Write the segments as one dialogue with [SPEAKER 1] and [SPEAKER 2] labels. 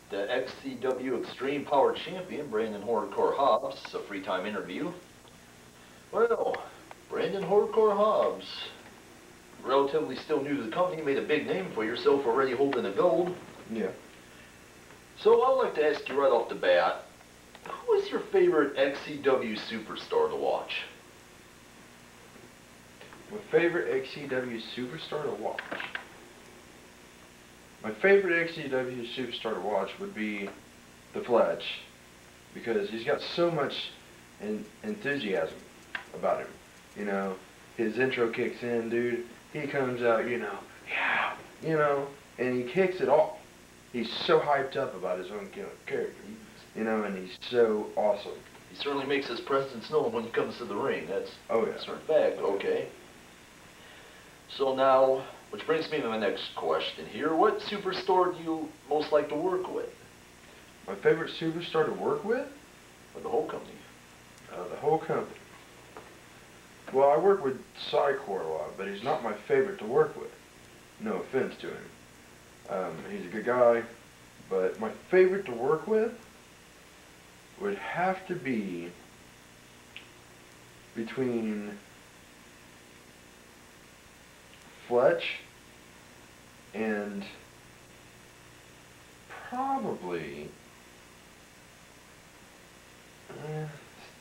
[SPEAKER 1] the XCW Extreme Power Champion, Brandan Hardcore Hobbs, a Freetime Interview. Well, Brandan Hardcore Hobbs, relatively still new to the company, made a big name for yourself already holding the gold.
[SPEAKER 2] Yeah.
[SPEAKER 1] So I'd like to ask you right off the bat, who is your favorite XCW superstar to watch?
[SPEAKER 2] My favorite XCW superstar to watch. My favorite XCW superstar to watch would be the Fletch, because he's got so much enthusiasm about him. You know, his intro kicks in, dude. He comes out, yeah, and he kicks it off. He's so hyped up about his own character, and he's so awesome.
[SPEAKER 1] He certainly makes his presence known when he comes to the ring. That's
[SPEAKER 2] a
[SPEAKER 1] certain fact. Okay. So now, which brings me to my next question here. What superstar do you most like to work with?
[SPEAKER 2] My favorite superstar to work with?
[SPEAKER 1] Or the whole company?
[SPEAKER 2] The whole company. Well, I work with Psychor a lot, but he's not my favorite to work with. No offense to him. He's a good guy, but my favorite to work with would have to be between Fletch and probably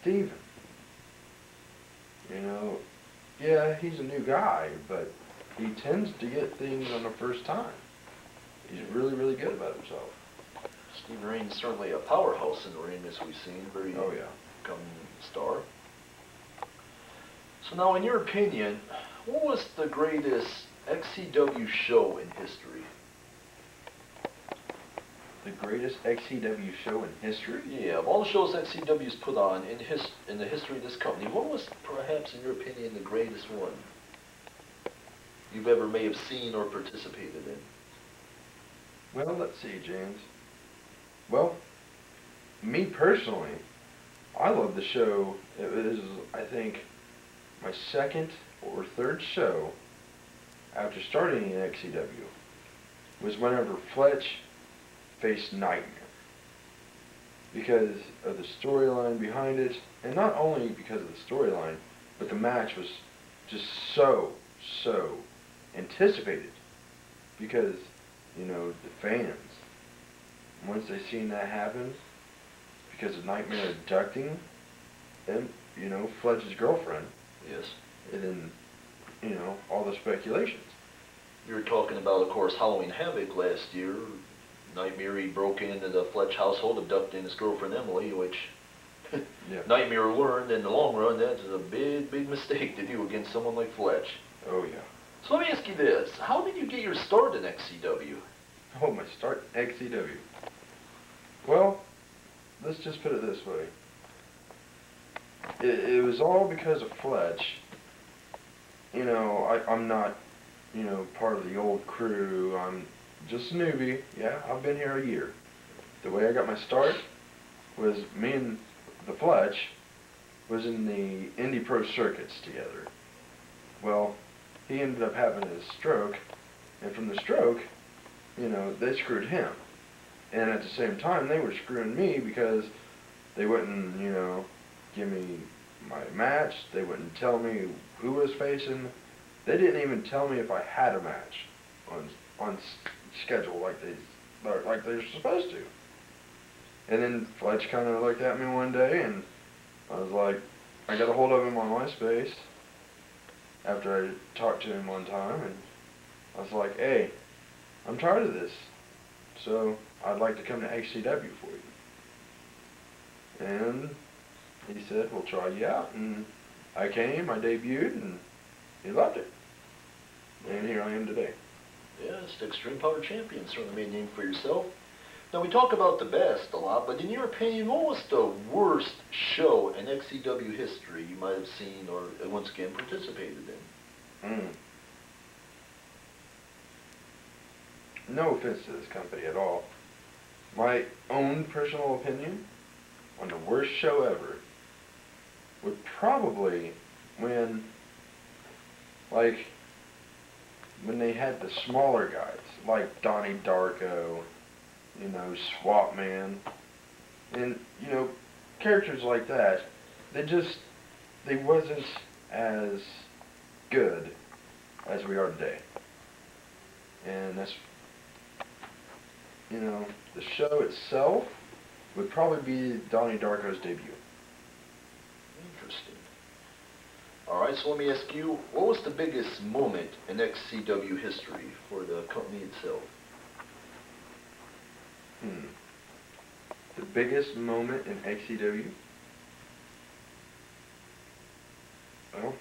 [SPEAKER 2] Steven. Yeah, he's a new guy, but he tends to get things on the first time. He's really, really good about himself.
[SPEAKER 1] Steve Rain's certainly a powerhouse in the ring, as we've seen. Very come star. So now, in your opinion, what was the greatest XCW show in history?
[SPEAKER 2] The greatest XCW show in history?
[SPEAKER 1] Yeah, of all the shows XCW's put on in the history of this company, what was perhaps, in your opinion, the greatest one you've ever may have seen or participated in?
[SPEAKER 2] Well, let's see, James. Well, me personally, I love the show. It was, I think, my second or third show after starting in XCW was whenever Fletch faced Nightmare, because of the storyline behind it, and not only because of the storyline, but the match was just so anticipated, because the fans, once they seen that happen, because of Nightmare abducting and Fletch's girlfriend.
[SPEAKER 1] Yes.
[SPEAKER 2] And then all the speculations.
[SPEAKER 1] You were talking about, of course, Halloween Havoc last year. Nightmare, he broke into the Fletch household, abducting his girlfriend Emily, which Nightmare learned in the long run that's a big mistake to do against someone like Fletch.
[SPEAKER 2] Oh yeah.
[SPEAKER 1] So let me ask you this: how did you get your start in XCW?
[SPEAKER 2] Oh, my start in XCW. Well, let's just put it this way. It was all because of Fletch. I'm not, part of the old crew. I'm just a newbie. Yeah, I've been here a year. The way I got my start was me and the Fletch was in the Indie Pro circuits together. Well, he ended up having a stroke, and from the stroke, they screwed him. And at the same time, they were screwing me because they wouldn't, give me my match. They wouldn't tell me who was facing. They didn't even tell me if I had a match on schedule like they're supposed to. And then Fletch kind of looked at me one day, and I was like, I got a hold of him on MySpace after I talked to him one time, and I was like, hey, I'm tired of this, so I'd like to come to XCW for you. And he said, we'll try you out. And I came, I debuted, and he loved it. And here I am today.
[SPEAKER 1] Yes, the Extreme Power Champion, certainly made a name for yourself. Now, we talk about the best a lot, but in your opinion, what was the worst show in XCW history you might have seen or, once again, participated in?
[SPEAKER 2] No offense to this company at all. My own personal opinion on the worst show ever would probably when they had the smaller guys, like Donnie Darko, you know, Swap Man, and, you know, characters like that, they wasn't as good as we are today. And that's, you know, the show itself would probably be Donnie Darko's debut.
[SPEAKER 1] Interesting. Alright, so let me ask you, what was the biggest moment in XCW history for the company itself?
[SPEAKER 2] The biggest moment in XCW? Well,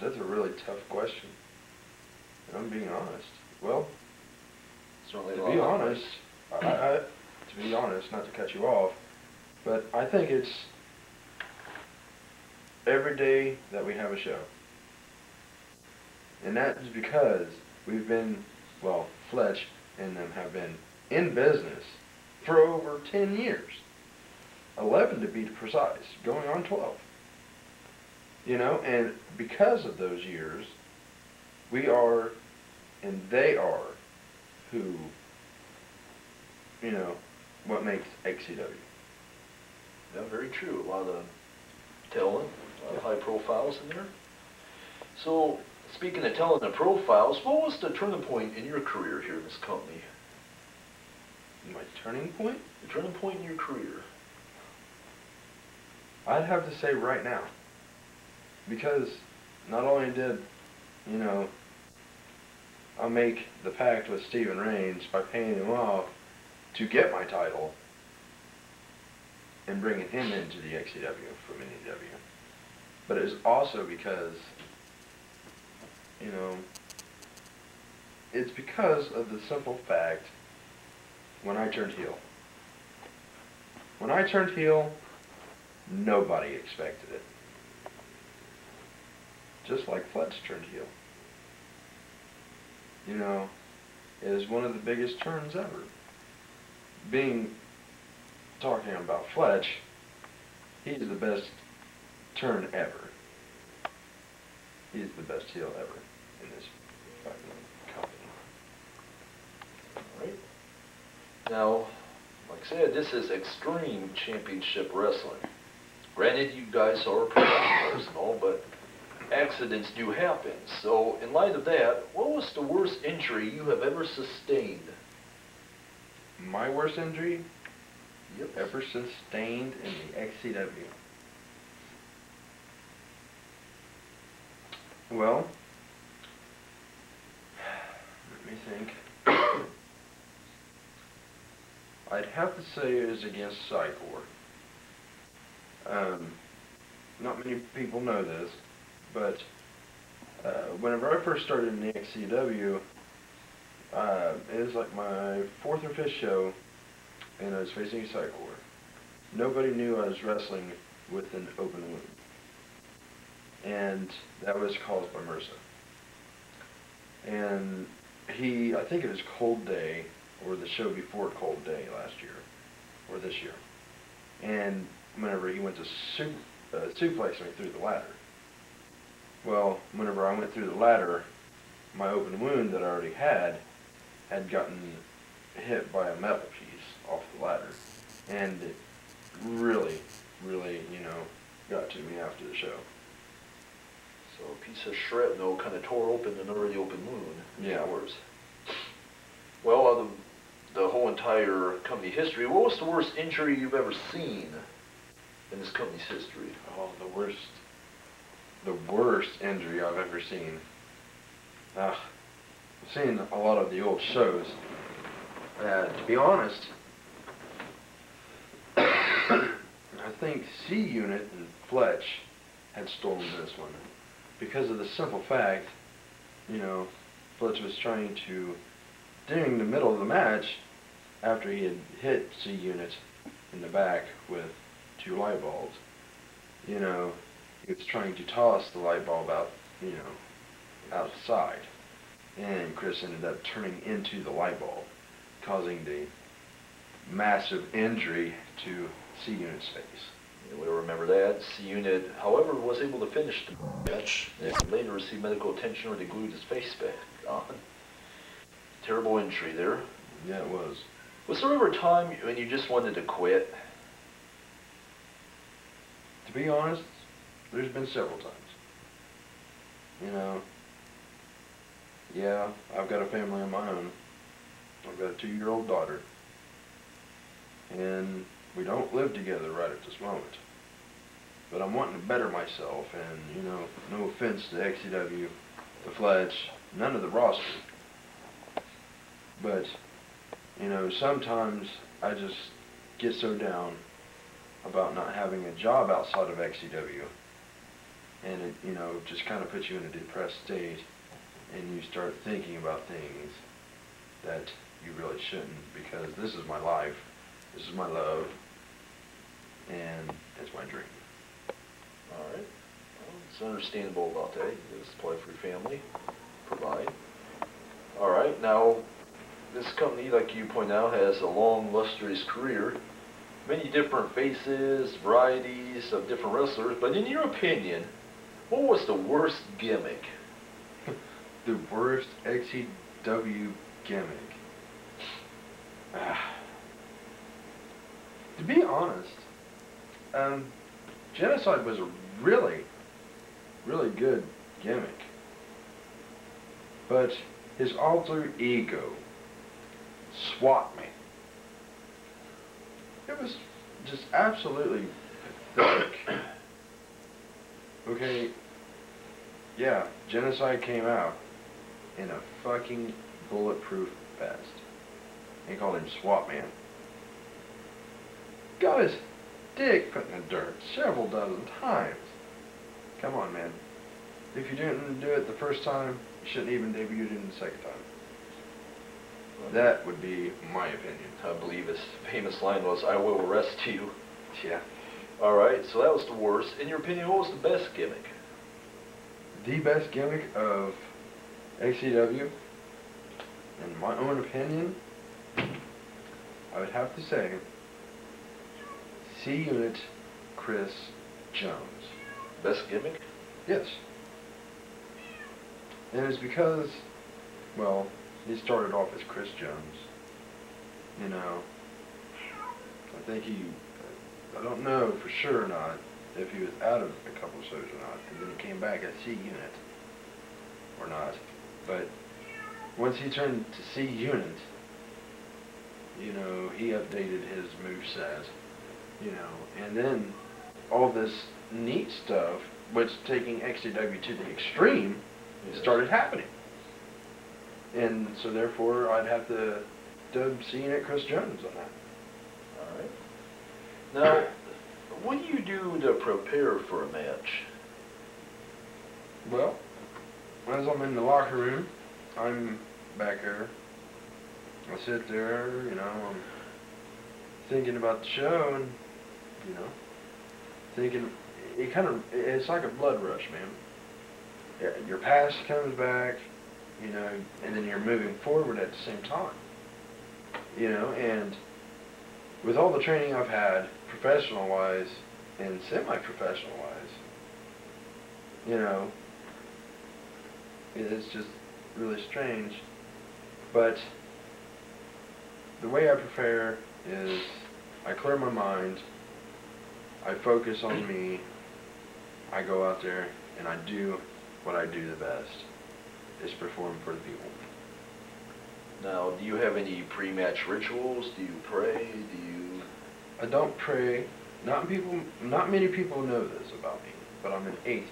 [SPEAKER 2] that's a really tough question. And I'm being honest. Well, to be honest, not to cut you off, but I think it's every day that we have a show. And that is because we've been, well, Fletch and them have been in business for over 10 years. 11 to be precise, going on 12. You know, and because of those years, we are, and they are, who, you know, what makes XCW.
[SPEAKER 1] Yeah, very true. A lot of talent, a lot of high profiles in there. So, speaking of talent and profiles, what was the turning point in your career here in this company?
[SPEAKER 2] My turning point?
[SPEAKER 1] The turning point in your career?
[SPEAKER 2] I'd have to say right now. Because not only did, you know, I make the pact with Stephen Reigns by paying him off to get my title and bringing him into the XCW from NEW, but it was also because, you know, it's because of the simple fact when I turned heel. When I turned heel, nobody expected it. Just like Fletch turned heel. You know, it is one of the biggest turns ever. Talking about Fletch, he's the best turn ever. He's the best heel ever in this fucking company.
[SPEAKER 1] Alright. Now, like I said, this is Extreme Championship Wrestling. Granted, you guys are professionals and all, but accidents do happen. So, in light of that, what was the worst injury you have ever sustained?
[SPEAKER 2] My worst injury?
[SPEAKER 1] Yep.
[SPEAKER 2] Ever sustained in the XCW? Well, let me think. I'd have to say it was against Psychor. Not many people know this, but whenever I first started in the XCW, it was like my 4th or 5th show, and I was facing Psychor. Nobody knew I was wrestling with an open wound, and that was caused by MRSA. And I think it was Cold Day, or the show before Cold Day last year, or this year, and whenever he went to suplex me through the ladder. Well, whenever I went through the ladder, my open wound that I already had gotten hit by a metal piece off the ladder. And it really, really, you know, got to me after the show.
[SPEAKER 1] So a piece of shrapnel kind of tore open an already open wound.
[SPEAKER 2] Yeah.
[SPEAKER 1] Worse. Well, out of the whole entire company history, what was the worst injury you've ever seen in this company's history?
[SPEAKER 2] Oh, the worst injury I've ever seen. I've seen a lot of the old shows. To be honest, I think C-Unit and Fletch had stolen this one. Because of the simple fact, you know, Fletch was trying to, during the middle of the match, after he had hit C-Unit in the back with 2 light bulbs, you know, he was trying to toss the light bulb out, you know, outside. And Chris ended up turning into the light bulb, causing the massive injury to C-Unit's face.
[SPEAKER 1] We remember that. C-Unit, however, was able to finish the match and later received medical attention where they glued his face back on. Terrible injury there.
[SPEAKER 2] Yeah, it was.
[SPEAKER 1] Was there ever a time when you just wanted to quit?
[SPEAKER 2] To be honest, there's been several times. You know, yeah, I've got a family of my own. I've got a 2-year-old daughter. And we don't live together right at this moment. But I'm wanting to better myself, and, you know, no offense to XCW, the Fletch, none of the roster. But, you know, sometimes I just get so down about not having a job outside of XCW. And it, you know, just kind of puts you in a depressed state, and you start thinking about things that you really shouldn't, because this is my life, this is my love, and it's my dream.
[SPEAKER 1] Alright. Well, it's understandable about that. You just play for your family, provide. Alright, now, this company, like you point out, has a long, lustrous career. Many different faces, varieties of different wrestlers, but in your opinion, what was the worst gimmick?
[SPEAKER 2] The worst XCW gimmick? To be honest, Genocide was a really, really good gimmick. But his alter ego, Swap Me, it was just absolutely pathetic. Okay, yeah, Genocide came out in a fucking bulletproof vest. They called him Swap Man. Got his dick put in the dirt several dozen times. Come on, man. If you didn't do it the first time, you shouldn't even debut it the second time. That would be my opinion.
[SPEAKER 1] I believe his famous line was, "I will arrest you."
[SPEAKER 2] Yeah.
[SPEAKER 1] Alright, so that was the worst. In your opinion, what was the best gimmick?
[SPEAKER 2] The best gimmick of XCW, in my own opinion, I would have to say, C-Unit Chris Jones.
[SPEAKER 1] Best gimmick?
[SPEAKER 2] Yes. And it's because, well, he started off as Chris Jones. You know, I think I don't know for sure or not if he was out of a couple of shows or not, and then he came back as C-Unit or not. But once he turned to C-Unit, you know, he updated his moveset, you know, and then all this neat stuff, which taking XCW to the extreme, started happening. And so therefore, I'd have to dub C-Unit Chris Jones on that.
[SPEAKER 1] Alright. Now, what do you do to prepare for a match?
[SPEAKER 2] Well, as I'm in the locker room, I'm back there. I sit there, you know, I'm thinking about the show, and, you know, thinking, it's like a blood rush, man. Your past comes back, you know, and then you're moving forward at the same time. You know, and with all the training I've had, professional-wise and semi-professional-wise, you know, it's just really strange. But the way I prepare is I clear my mind, I focus on me, I go out there and I do what I do the best, is perform for the people.
[SPEAKER 1] Now, do you have any pre-match rituals? Do you pray?
[SPEAKER 2] I don't pray. Not many people know this about me, but I'm an atheist.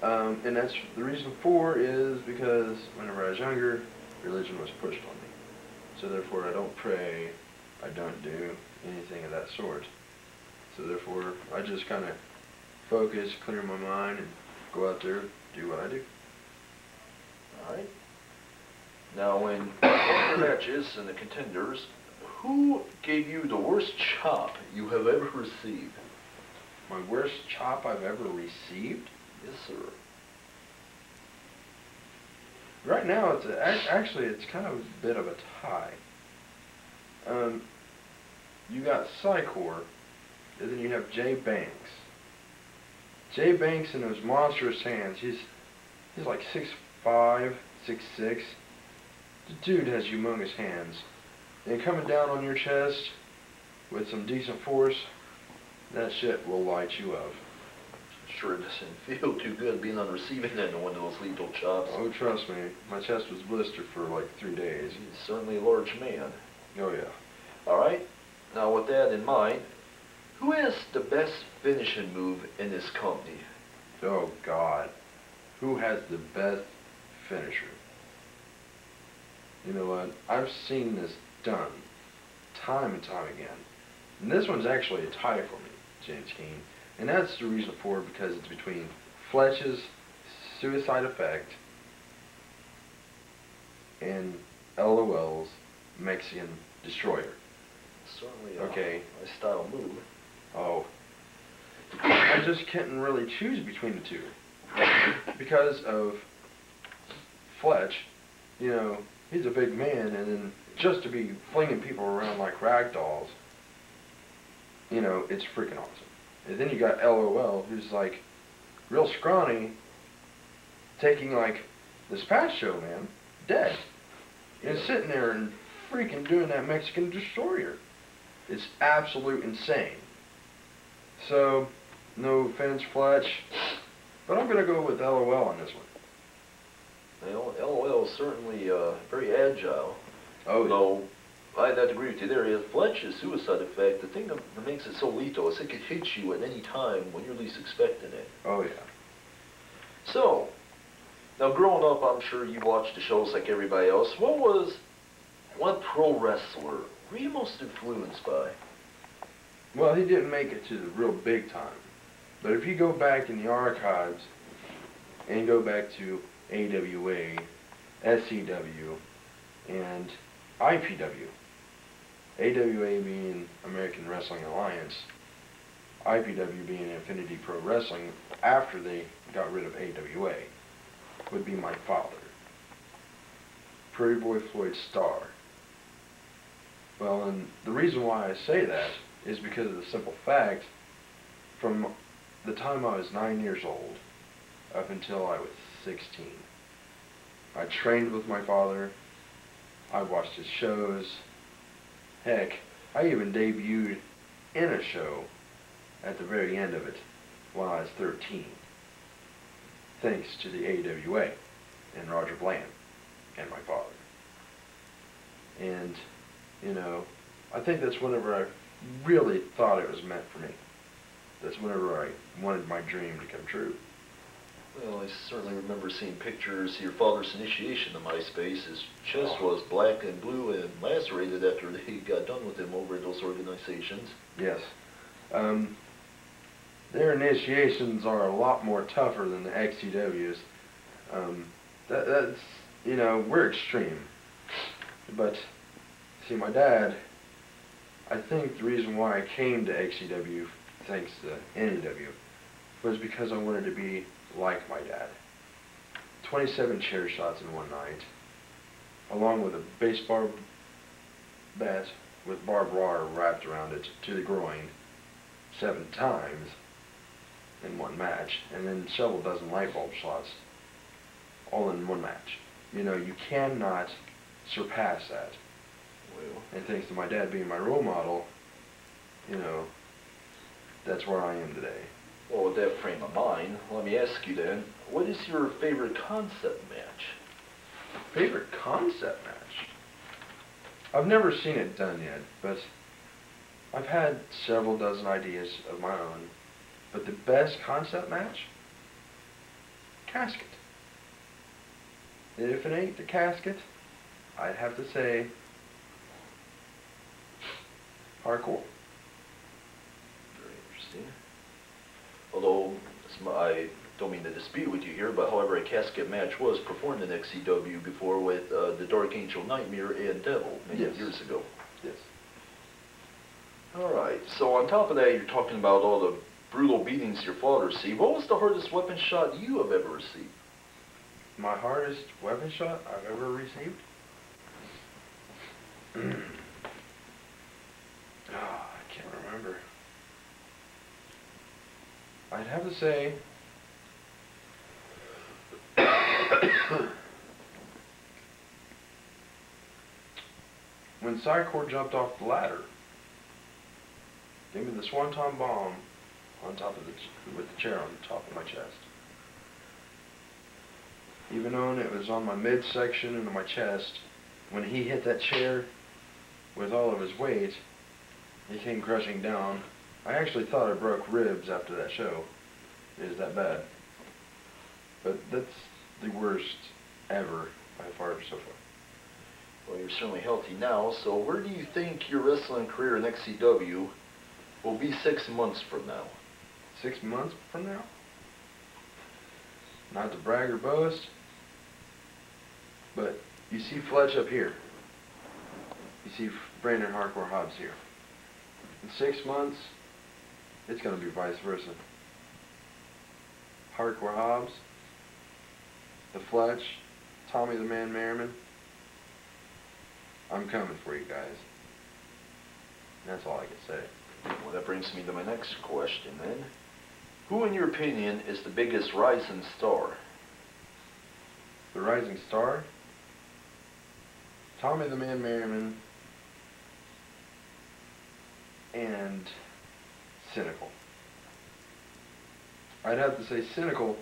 [SPEAKER 2] And that's the reason for is because whenever I was younger, religion was pushed on me. So therefore, I don't pray. I don't do anything of that sort. So therefore, I just kind of focus, clear my mind, and go out there, do what I do.
[SPEAKER 1] Alright. Now, in the matches and the contenders, who gave you the worst chop you have ever received?
[SPEAKER 2] My worst chop I've ever received?
[SPEAKER 1] Yes, sir.
[SPEAKER 2] Right now, actually it's kind of a bit of a tie. You got Psychor and then you have Jay Banks. Jay Banks in those monstrous hands. He's like 6'5", 6'6". The dude has humongous hands. And coming down on your chest with some decent force, that shit will light you up.
[SPEAKER 1] Sure doesn't feel too good being on the receiving end of one of those lethal chops.
[SPEAKER 2] Oh, trust me. My chest was blistered for like 3 days.
[SPEAKER 1] He's certainly a large man.
[SPEAKER 2] Oh, yeah.
[SPEAKER 1] Alright, now with that in mind, who has the best finishing move in this company?
[SPEAKER 2] Oh, God. Who has the best finisher? You know what? I've seen this done time and time again. And this one's actually a tie for me, James Keane. And that's the reason for it, because it's between Fletch's Suicide Effect and LOL's Mexican Destroyer.
[SPEAKER 1] Certainly a style move.
[SPEAKER 2] Oh. I just couldn't really choose between the two. Because of Fletch, you know, he's a big man, and then just to be flinging people around like rag dolls, you know, it's freaking awesome. And then you got LOL, who's like real scrawny, taking like this past show, man, dead, and sitting there and freaking doing that Mexican Destroyer. It's absolute insane. So, no offense, Fletch, but I'm gonna go with LOL on this one.
[SPEAKER 1] Well, LOL is certainly very agile.
[SPEAKER 2] Oh, yeah.
[SPEAKER 1] Though I'd have to agree with you there. Fletch's Suicide Effect, the thing that makes it so lethal is it could hit you at any time when you're least expecting it.
[SPEAKER 2] Oh, yeah.
[SPEAKER 1] So, now growing up, I'm sure you watched the shows like everybody else. What pro wrestler were you most influenced by?
[SPEAKER 2] Well, he didn't make it to the real big time. But if you go back in the archives and go back to AWA, SCW, and IPW, AWA being American Wrestling Alliance, IPW being Infinity Pro Wrestling after they got rid of AWA, would be my father. Pretty Boy Floyd Starr. Well, and the reason why I say that is because of the simple fact, from the time I was 9 years old up until I was 16, I trained with my father, I watched his shows. Heck, I even debuted in a show at the very end of it when I was 13, thanks to the AWA and Roger Bland and my father. And, you know, I think that's whenever I really thought it was meant for me. That's whenever I wanted my dream to come true.
[SPEAKER 1] Well, I certainly remember seeing pictures of your father's initiation to MySpace. His chest was black and blue and lacerated after they got done with him over at those organizations.
[SPEAKER 2] Yes. Their initiations are a lot more tougher than the XCW's. That's, you know, we're extreme. But, see, my dad, I think the reason why I came to XCW, thanks to NEW, was because I wanted to be like my dad. 27 chair shots in one night, along with a baseball bat with barbed wire wrapped around it to the groin 7 times in one match, and then several dozen light bulb shots all in one match. You know, you cannot surpass that.
[SPEAKER 1] Well,
[SPEAKER 2] and thanks to my dad being my role model, you know, that's where I am today.
[SPEAKER 1] Well, with that frame of mind, let me ask you then, what is your favorite concept match?
[SPEAKER 2] Favorite concept match? I've never seen it done yet, but I've had several dozen ideas of my own. But the best concept match? Casket. If it ain't the casket, I'd have to say hardcore.
[SPEAKER 1] Very interesting. Although, I don't mean to dispute with you here, but however, a casket match was performed in XCW before with the Dark Angel Nightmare and Devil many years ago.
[SPEAKER 2] Yes.
[SPEAKER 1] Alright, so on top of that, you're talking about all the brutal beatings your father received. What was the hardest weapon shot you have ever received?
[SPEAKER 2] My hardest weapon shot I've ever received? I can't remember. have to say, when Psychor jumped off the ladder, gave me the swanton bomb on top of with the chair on the top of my chest. Even though it was on my midsection into my chest, when he hit that chair with all of his weight, he came crushing down. I actually thought I broke ribs after that show. It was that bad. But that's the worst ever by far so far.
[SPEAKER 1] Well, you're certainly healthy now, so where do you think your wrestling career in XCW will be 6 months from now?
[SPEAKER 2] 6 months from now? Not to brag or boast, but you see Fletch up here. You see Brandan Hardcore Hobbs here. In 6 months, it's going to be vice versa. Hardcore Hobbs, the Fletch, Tommy the Man Merriman. I'm coming for you guys. And that's all I can say.
[SPEAKER 1] Well, that brings me to my next question then. Who, in your opinion, is the biggest rising star?
[SPEAKER 2] The rising star? Tommy the Man Merriman and Cynical. I'd have to say Cynical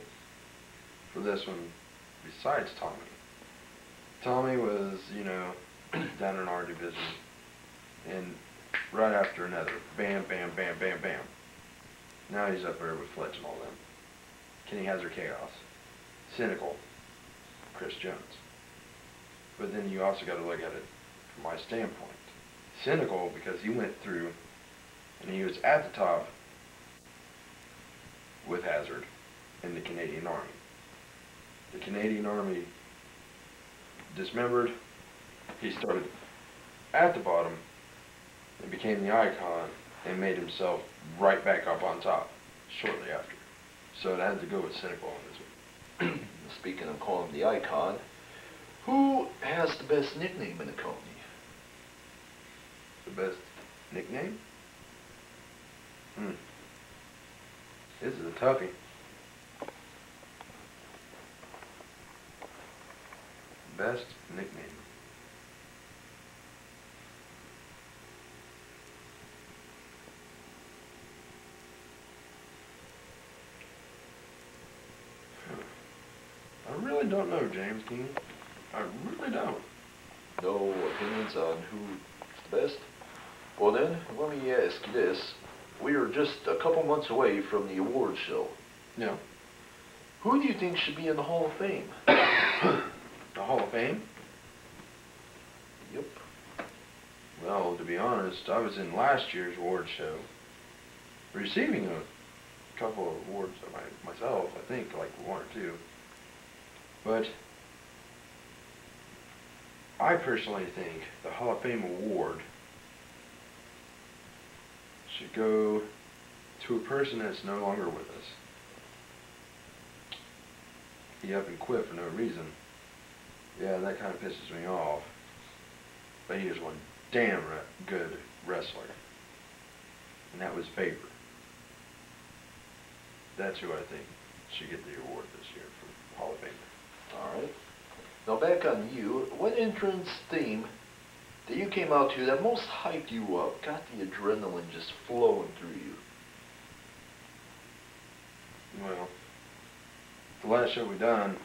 [SPEAKER 2] for this one besides Tommy. Tommy was, you know, down in our division, and right after another, bam, bam, bam, bam, bam. Now he's up there with Fletch and all them. Kenny Hazard Chaos. Cynical. Chris Jones. But then you also got to look at it from my standpoint. Cynical because he went through and he was at the top with Hazard in the Canadian Army. The Canadian Army dismembered. He started at the bottom and became the icon and made himself right back up on top shortly after. So it had to go with Cynical on this one.
[SPEAKER 1] Speaking of calling him the icon, who has the best nickname in the company?
[SPEAKER 2] The best nickname? This is a toughie. Best nickname. I really don't know, James King. I really don't.
[SPEAKER 1] No opinions on who's the best? Well then, let me ask you this. We are just a couple months away from the awards show.
[SPEAKER 2] Yeah.
[SPEAKER 1] Who do you think should be in the Hall of Fame?
[SPEAKER 2] The Hall of Fame?
[SPEAKER 1] Yep.
[SPEAKER 2] Well, to be honest, I was in last year's award show, receiving a couple of awards myself, I think, like 1 or 2. But I personally think the Hall of Fame award should go to a person that's no longer with us. He up and quit for no reason. Yeah, that kind of pisses me off. But he was one damn good wrestler. And that was Vapor. That's who I think should get the award this year for Hall of Fame.
[SPEAKER 1] Alright. Now back on you, what entrance theme that you came out to that most hyped you up, got the adrenaline just flowing through you?
[SPEAKER 2] Well, the last show we done,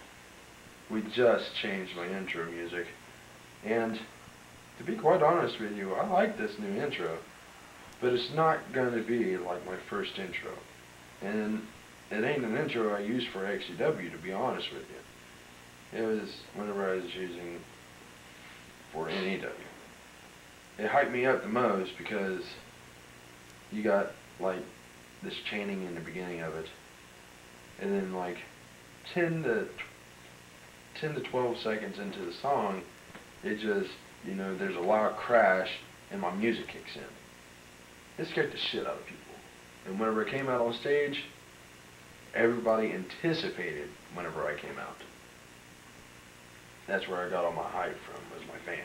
[SPEAKER 2] we just changed my intro music. And to be quite honest with you, I like this new intro. But it's not going to be like my first intro. And it ain't an intro I use for XCW, to be honest with you. It was whenever I was using for NEW. It hyped me up the most because you got like this chanting in the beginning of it, and then like 10 to 12 seconds into the song, it just, you know, there's a loud crash and my music kicks in. It scared the shit out of people. And whenever I came out on stage, everybody anticipated whenever I came out. That's where I got all my hype from, was my fans.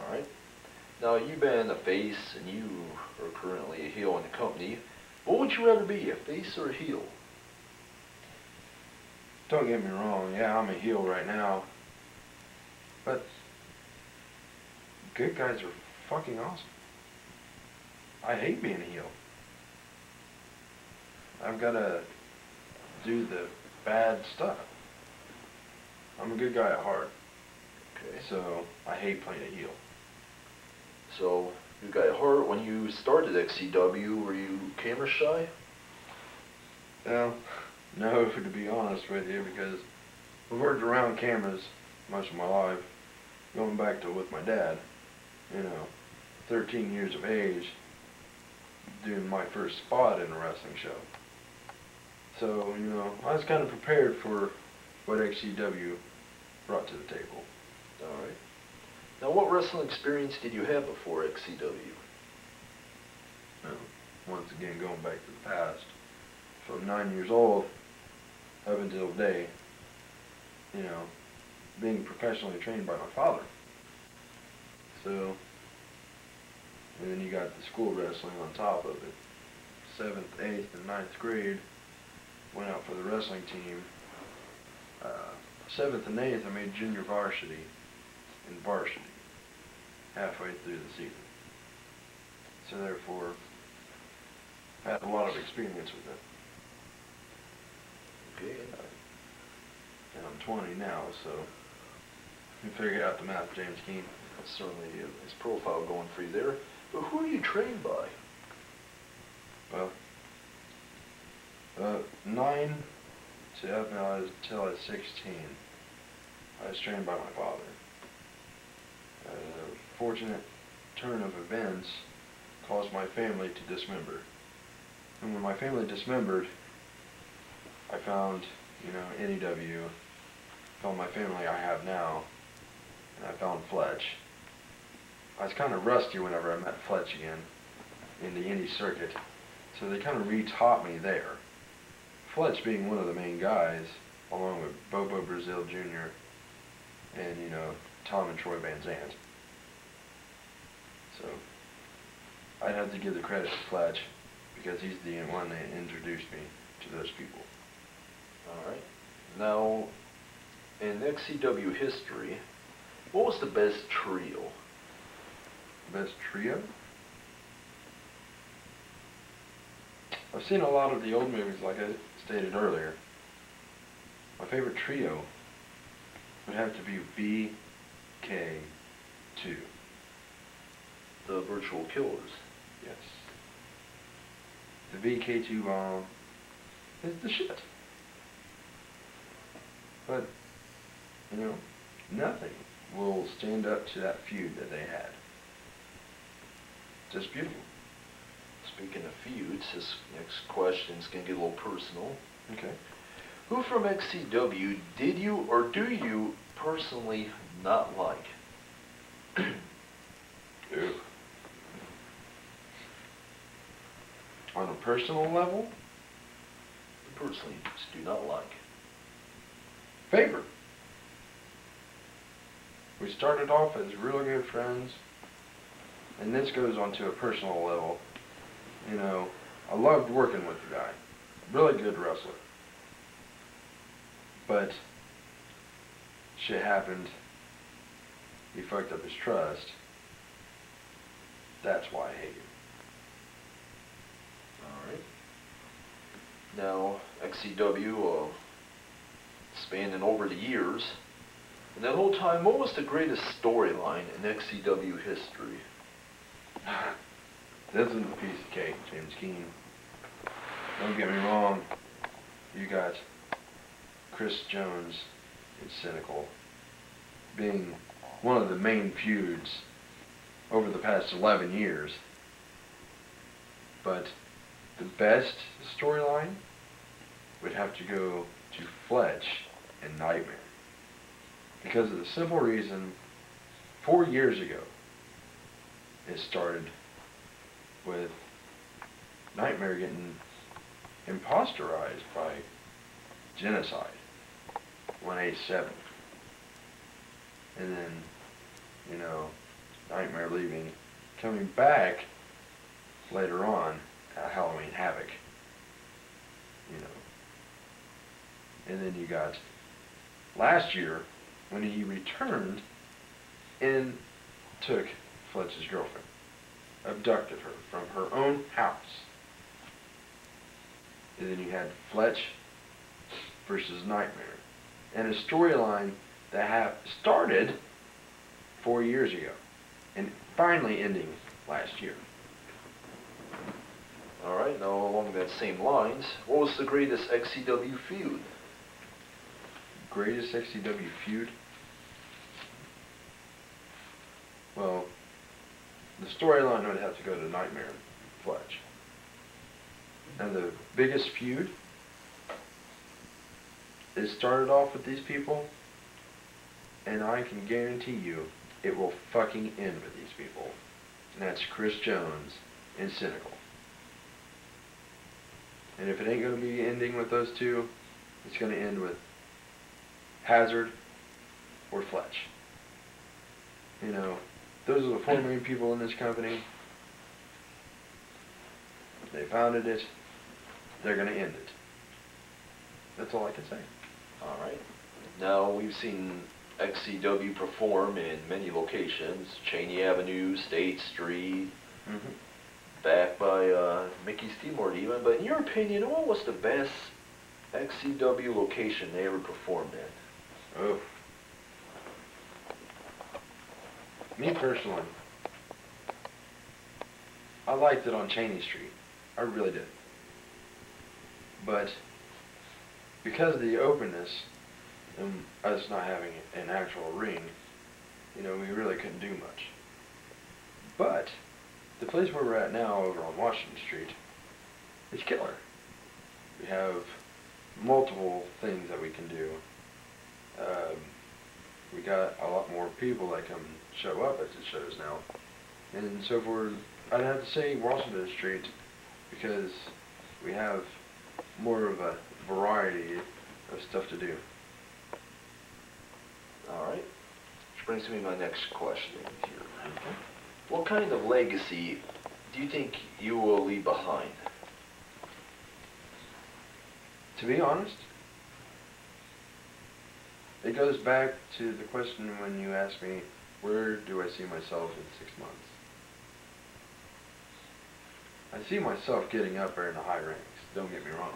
[SPEAKER 1] Alright. Now you've been a face and you are currently a heel in the company. What would you rather be, a face or a heel?
[SPEAKER 2] Don't get me wrong, yeah, I'm a heel right now. But good guys are fucking awesome. I hate being a heel. I've got to do the bad stuff. I'm a good guy at heart.
[SPEAKER 1] Okay.
[SPEAKER 2] So I hate playing a heel.
[SPEAKER 1] So, you got heart. When you started XCW, were you camera shy?
[SPEAKER 2] Well, no, to be honest with you, because I've worked around cameras most of my life, going back to with my dad, 13 years of age, doing my first spot in a wrestling show. So, I was kind of prepared for what XCW brought to the table.
[SPEAKER 1] Alright. Now, what wrestling experience did you have before XCW?
[SPEAKER 2] Well, once again, going back to the past, from 9 years old up until today, being professionally trained by my father. So, and then you got the school wrestling on top of it. 7th, 8th, and 9th grade, went out for the wrestling team. 7th and 8th, I made junior varsity and varsity halfway through the season. So therefore, I had a lot of experience with it.
[SPEAKER 1] Okay.
[SPEAKER 2] And I'm 20 now, so you figure out the math, James Keene.
[SPEAKER 1] That's certainly his profile going for you there. But who are you trained by?
[SPEAKER 2] Well, 9 to up until I was 16, I was trained by my father. A fortunate turn of events caused my family to dismember. And when my family dismembered, I found, NEW, found my family I have now, and I found Fletch. I was kind of rusty whenever I met Fletch again in the indie circuit, so they kind of re-taught me there. Fletch being one of the main guys, along with Bobo Brazil Jr. and, Tom and Troy Van Zandt. So, I'd have to give the credit to Fletch, because he's the one that introduced me to those people.
[SPEAKER 1] Alright. Now, in XCW history, what was the best trio?
[SPEAKER 2] Best trio? I've seen a lot of the old movies, like I stated earlier. My favorite trio would have to be VK2.
[SPEAKER 1] The Virtual Killers.
[SPEAKER 2] Yes. The VK2 bomb is the shit. But, nothing will stand up to that feud that they had. Just beautiful.
[SPEAKER 1] Speaking of feuds, this next question's going to get a little personal.
[SPEAKER 2] Okay.
[SPEAKER 1] Who from XCW did you or do you personally not like?
[SPEAKER 2] Ew. On a personal level?
[SPEAKER 1] Personally, just do not like.
[SPEAKER 2] Favorite. We started off as real good friends, and this goes on to a personal level. I loved working with the guy. Really good wrestler. But shit happened. He fucked up his trust. That's why I hate him.
[SPEAKER 1] Alright. Now, XCW, spanning over the years, and that whole time, what was the greatest storyline in XCW history?
[SPEAKER 2] This is a piece of cake, James Keene. Don't get me wrong. You got Chris Jones and Cynical being one of the main feuds over the past 11 years. But the best storyline would have to go to Fletch and Nightmare. Because of the simple reason, 4 years ago, it started with Nightmare getting imposterized by Genocide, 187. And then, Nightmare leaving, coming back later on Halloween Havoc. You know. And then you got last year when he returned and took Fletch's girlfriend, abducted her from her own house. And then you had Fletch versus Nightmare, and a storyline that started 4 years ago and finally ending last year.
[SPEAKER 1] Alright, now along that same lines, what was the greatest XCW feud?
[SPEAKER 2] Greatest XCW feud? Well, the storyline would have to go to Nightmare and Fletch. And the biggest feud, it started off with these people, and I can guarantee you it will fucking end with these people. And that's Chris Jones and Cynical. And if it ain't going to be ending with those two, it's going to end with Hazard or Fletch. You know, those are the 4 main people in this company. They founded it. They're going to end it. That's all I can say.
[SPEAKER 1] Alright. Now, we've seen XCW perform in many locations. Cheney Avenue, State Street, back by Mickey's Steamboat even. But in your opinion, what was the best XCW location they ever performed in?
[SPEAKER 2] Oh. Me personally, I liked it on Cheney Street. I really did. But because of the openness and us not having an actual ring, you know, we really couldn't do much. But the place where we're at now over on Washington Street is killer. We have multiple things that we can do. We got a lot more people that come show up at the shows now. And so for, I'd have to say Washington Street, because we have more of a variety of stuff to do.
[SPEAKER 1] Alright. Which brings me to my next question here. What kind of legacy do you think you will leave behind?
[SPEAKER 2] To be honest, it goes back to the question when you asked me, where do I see myself in 6 months? I see myself getting up there in the high ranks, don't get me wrong.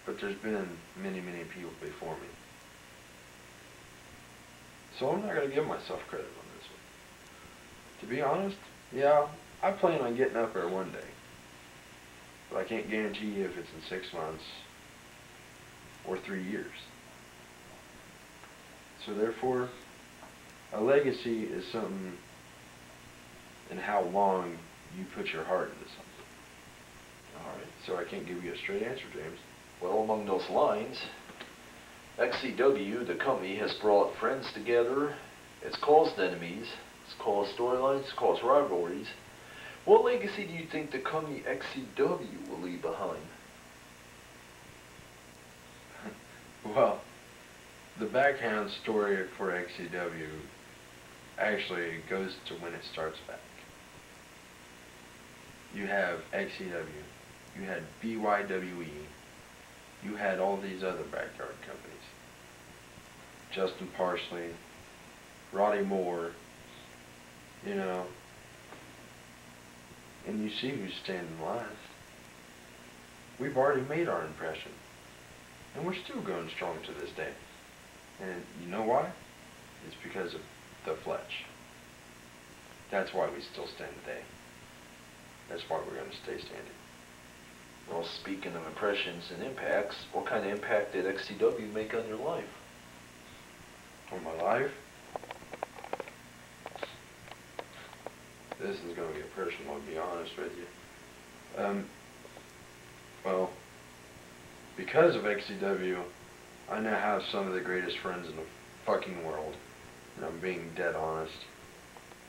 [SPEAKER 2] But there's been many, many people before me. So I'm not going to give myself credit on this one. To be honest, yeah, I plan on getting up there one day. But I can't guarantee you if it's in 6 months or 3 years. So therefore, a legacy is something in how long you put your heart into something. Alright, so I can't give you a straight answer, James.
[SPEAKER 1] Well, along those lines, XCW, the company, has brought friends together. It's caused enemies. It's caused storylines. It's caused rivalries. What legacy do you think the company XCW will leave behind?
[SPEAKER 2] Well, the backhand story for XCW actually goes to when it starts back. You have XCW, you had BYWE, you had all these other backyard companies. Justin Parsley, Roddy Moore, you know, and you see who's standing last. We've already made our impression, and we're still going strong to this day. And you know why? It's because of the Fletch. That's why we still stand today. That's why we're going to stay standing.
[SPEAKER 1] Well, speaking of impressions and impacts, what kind of impact did XCW make on your life?
[SPEAKER 2] On my life? This is going to get personal, I'll be honest with you. Well, because of XCW, I now have some of the greatest friends in the fucking world. And I'm being dead honest.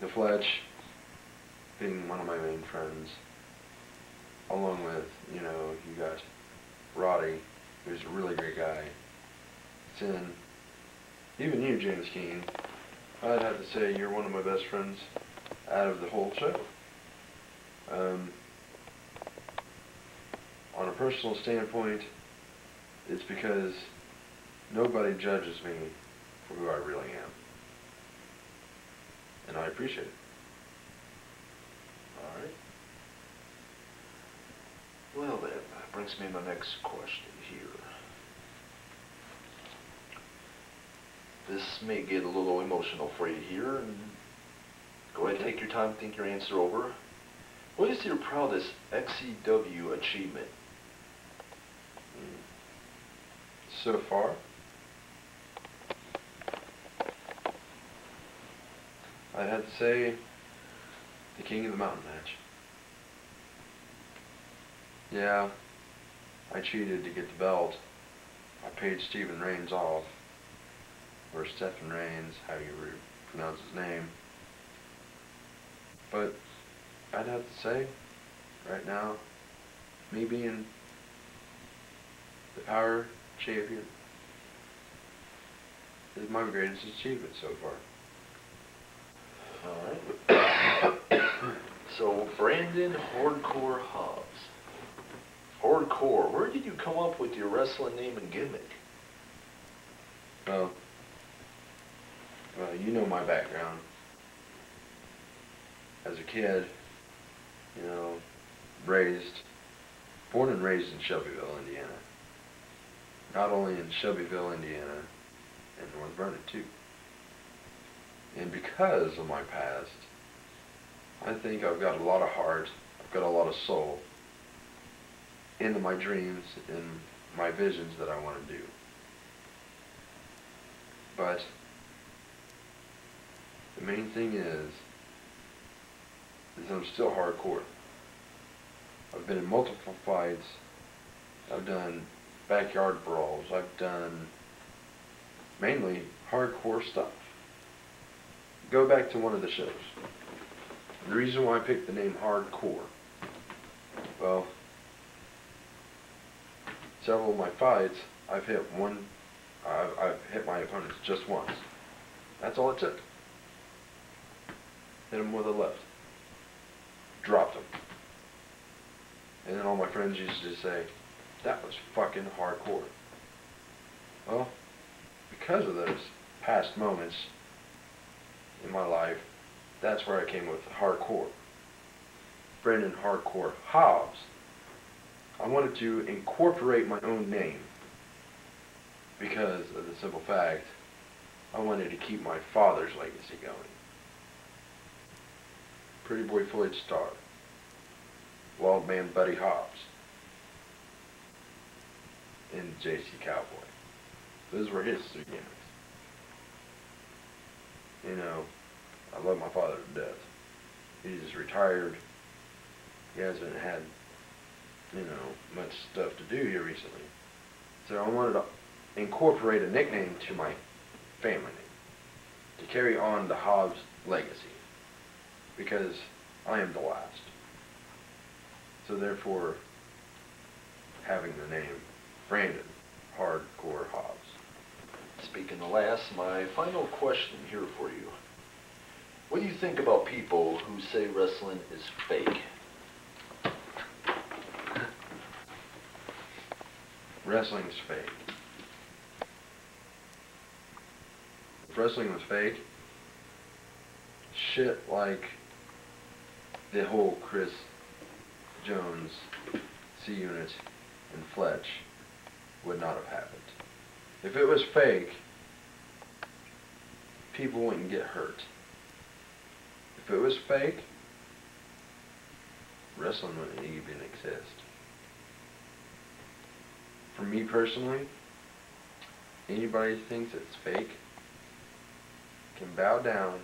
[SPEAKER 2] The Fletch being one of my main friends. Along with, you know, you got Roddy, who's a really great guy. Sin, even you, James Keane, I'd have to say you're one of my best friends out of the whole show. On a personal standpoint, it's because nobody judges me for who I really am. And I appreciate it.
[SPEAKER 1] Alright. Well, that brings me to my next question here. This may get a little emotional for you here, and go ahead and take your time, think your answer over. What is your proudest XCW achievement?
[SPEAKER 2] So far, I'd have to say the King of the Mountain match. Yeah, I cheated to get the belt. I paid Stephen Reigns off, or Stephen Reigns, how you pronounce his name. But I'd have to say, right now, me being the Power Champion is my greatest achievement so far.
[SPEAKER 1] Alright. So, Brandan Hardcore Hobbs. Hardcore, where did you come up with your wrestling name and gimmick?
[SPEAKER 2] Well, you know my background. As a kid, born and raised in Shelbyville, Indiana. Not only in Shelbyville, Indiana, and North Vernon too. And because of my past, I think I've got a lot of heart, I've got a lot of soul into my dreams and my visions that I want to do. But the main thing is I'm still hardcore. I've been in multiple fights. I've done backyard brawls. I've done mainly hardcore stuff. Go back to one of the shows. The reason why I picked the name Hardcore, well, several of my fights, I've hit my opponents just once. That's all it took. Hit them with a left. Dropped them. And then all my friends used to say, that was fucking hardcore. Well, because of those past moments in my life, that's where I came with hardcore. Brandan Hardcore Hobbs. I wanted to incorporate my own name because of the simple fact I wanted to keep my father's legacy going. Pretty Boy Floyd Star, Wild Man Buddy Hobbs, and JC Cowboy. Those were his three gimmicks. I love my father to death. He's retired. He hasn't had, much stuff to do here recently. So I wanted to incorporate a nickname to my family name to carry on the Hobbs legacy, because I am the last. So therefore, having the name Brandan Hardcore Hobbs.
[SPEAKER 1] Speaking of last, my final question here for you. What do you think about people who say wrestling is fake?
[SPEAKER 2] Wrestling's fake. If wrestling was fake, shit like the whole Chris Jones, C-Unit, and Fletch would not have happened. If it was fake, people wouldn't get hurt. If it was fake, wrestling wouldn't even exist. For me personally, anybody who thinks it's fake can bow down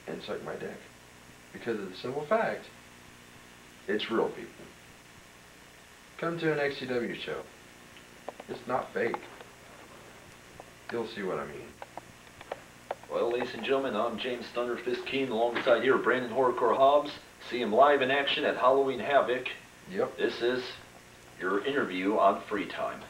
[SPEAKER 2] and suck my dick. Because of the simple fact, it's real, people. Come to an XCW show. It's not fake. You'll see what I mean.
[SPEAKER 1] Well, ladies and gentlemen, I'm James Thunderfist Keen alongside here Brandan Hardcore Hobbs. See him live in action at Halloween Havoc.
[SPEAKER 2] Yep.
[SPEAKER 1] This is your interview on Freetime.